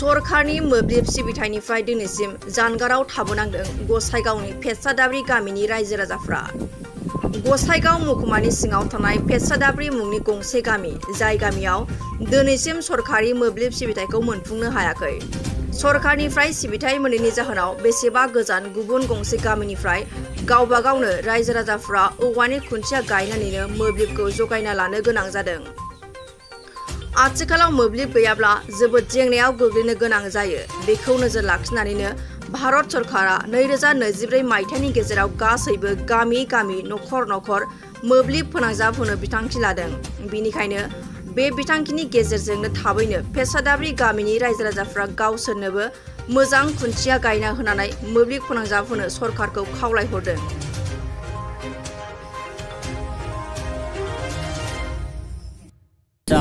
सरकारनि मोब्लिब सिबिथायनिफ्राय दिनैसिम जानगाराव थाबोनांदों गसाइगावनि पेटसादाब्रि गामिनि रायजो राजाफ्रा। गसाइगाव महकुमानि सिङाव थानाय पेटसादाब्रि मुंनि गंसे गामि, जाय गामियाव दिनैसिम सरकारि मोब्लिब सिबिथायखौ मोनफुंनो हायाखै। सरकारनिफ्राय सिबिथाय मोनैनि जाहोनाव बेसेबा गोजान गुबुन गंसे गामिनिफ्राय गावबा गावनो रायजो राजाफ्रा औवानि खुन्थिया गायनानैनो मोब्लिबखौ जगायना लानो गोनां जादों। आथिखालाव मोब्लिब गैयाब्ला जोबोद जेंनायाव गोग्लैनो गोनां जायो। बेखौ नोजोर लाखिनानैनो भारत सरकारा 2024 मायथाइनि गेजेराव गासैबो गामि गामि नखर नखर मोब्लिब फोनांजाब होनो बिथांखि लादों। बेनिखायनो बे बिथांखिनि गेजेरजोंनो थाबैनो पेटसादाब्रि गामिनि रायजो राजाफ्रा गावसोरनोबो मोजां खुन्थिया गायना होनानै मोब्लिब फोनांजाब होनो सरकारखौ खावलायहरदों।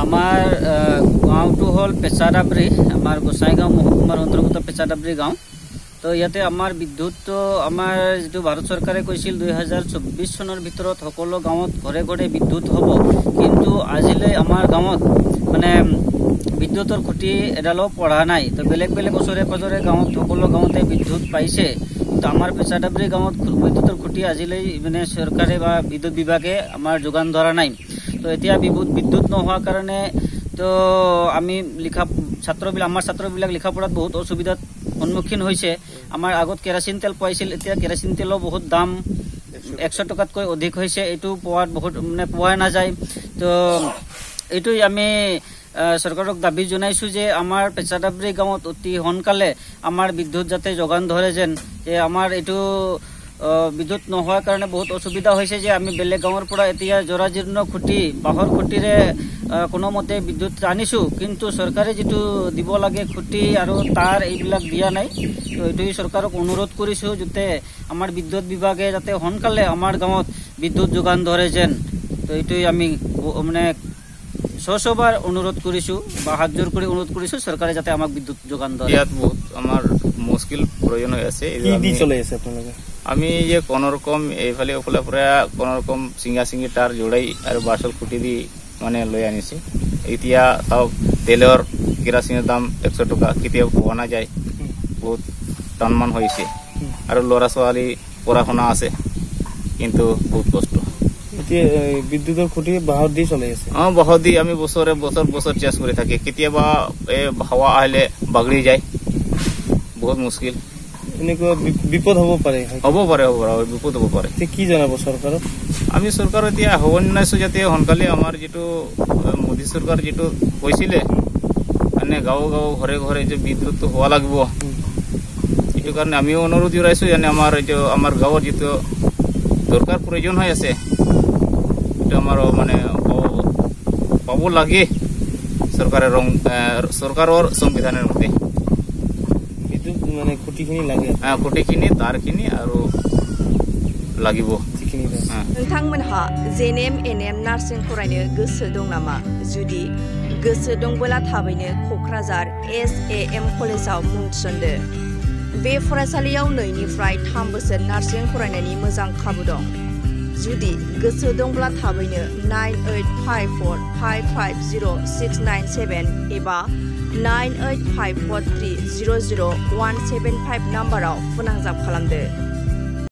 আমার গাঁওটো হল পেটসাদাব্ৰি, আমাৰ গোসাইগাঁও মহকুমাৰ অন্তৰ্গত পেটসাদাব্ৰি গাঁও। তো ইয়াতে আমাৰ বিদ্যুৎ আমাৰ যেটো ভাৰত সৰকাৰে কৈছিল 2024 চনৰ ভিতৰত সকলো গাঁৱত ঘৰে ঘৰে বিদ্যুৎ হ'ব, কিন্তু আজিলৈ আমাৰ গাঁৱত মানে বিদ্যুতৰ খুঁটি এডালো পঢ়া নাই। তো বেলেগ বেলেগ ওচৰে পাজৰে গাঁৱত সকলো গাঁৱতে বিদ্যুৎ পাইছে, কিন্তু আমাৰ পেটসাদাব্ৰি গাঁৱত বিদ্যুতৰ খুঁটি আজিলৈ মানে চৰকাৰে বা বিদ্যুৎ বিভাগে আমাৰ যোগান ধৰা নাই। তো এতিয়া বিদ্যুৎ নোহোৱাৰ কাৰণে তো আমি আমাৰ ছাত্ৰবিলাক লিখা পঢ়াত বহুত অসুবিধাত সন্মুখীন হৈছে। আমাৰ আগত কেৰাচিন তেল পাইছিল, এতিয়া কেৰাচিন তেলৰ বহুত দাম 100 টকাতকৈ অধিক হৈছে। এইটো পোৱাত বহুত মানে পোৱা নাযায়। তো এইটোই আমি চৰকাৰক দাবী জনাইছো যে আমাৰ পেটসাদাব্ৰি গাঁৱত অতি সোনকালে আমাৰ বিদ্যুৎ যাতে যোগান ধৰে যেন। যে আমাৰ এইটো বিদ্যুৎ নোহোৱাৰ কাৰণে বহুত অসুবিধা হৈছে যে আমি বেলেগ গাঁৱৰ পৰা এতিয়া জৰাজীৰ্ণ খুঁটি বাঁহৰ খুঁটিৰে কোনোমতে বিদ্যুৎ আনিছো, কিন্তু চৰকাৰে যিটো দিব লাগে খুঁটি আৰু তাৰ এইবিলাক দিয়া নাই। তো এইটোই চৰকাৰক অনুৰোধ কৰিছো যাতে আমাৰ বিদ্যুৎ বিভাগে যাতে সোনকালে আমাৰ গাঁৱত বিদ্যুৎ যোগান ধৰে যেন। তো এইটোই আমি মানে সবাৰ অনুৰোধ কৰিছো বা হাত জোৰ কৰি অনুৰোধ কৰিছো চৰকাৰে যাতে আমাক বিদ্যুৎ যোগান ধৰে। ইয়াত বহুত আমাৰ মুশকিল প্ৰয়োজন হৈ আছে। কি চলে আছে আপোনালোকে? আমি যে কোনোৰকম এইফালে ওফালে পৰা কোনোৰকম চিঙি তাৰ জোড়াই আৰু বাছল খুঁটি দি মানে লৈ আনিছে। এতিয়া তাও তেলৰ কেৰাচিনৰ দাম 100 টকা, কেতিয়াও পোৱা নাযায়। বহুত টানমান হৈছে আৰু ল'ৰা ছোৱালী পঢ়া শুনা আছে, কিন্তু বহুত কষ্ট। এতিয়া বিদ্যুতৰ খুঁটি বাঁহৰ দি চলি আছে। বাঁহৰ দি আমি বছৰ চেষ্টা কৰি থাকি, কেতিয়াবা হাৱা আহিলে বাগৰি যায়। বহুত মুশকিল। এনেকুৱা বিপদ হ'ব পাৰে বিপদ হ'ব পাৰে। কি জনাব চৰকাৰক? আমি চৰকাৰক এতিয়া আহ্বান জনাইছো যাতে সোনকালে আমাৰ যিটো মোদী চৰকাৰ যিটো কৈছিলে মানে গাঁও ঘৰে ঘৰে যে বিদ্যুৎ হোৱা লাগিব, এইটো কাৰণে আমিও অনুৰোধ জনাইছো যেনে আমাৰ গাঁৱৰ যিটো দৰকাৰ প্ৰয়োজন হৈ আছে এইটো আমাৰ মানে পাব লাগে চৰকাৰৰ সংবিধানৰ মতে। মানে খুঁটিখিনি লাগে, খুঁটিখিনি তাৰখিনি আৰু লাগিব। नोंथांमोनहा Nbnn नार्सिं फरायनो गोसो दं नामा? जुदि गोसो दंबोला थाबैनो क'क्राझार SAM कलेजाव मुं थिसनदो। बे फरायसालियाव 2 निफ्राय 3 बोसोर नार्सिं फरायनायनि मोजां खाबु दं। जुदि गोसो दंब्ला थाबैनो 9854550697 एबा 9854300175 नाम्बाराव फोनांजाब खालामदो।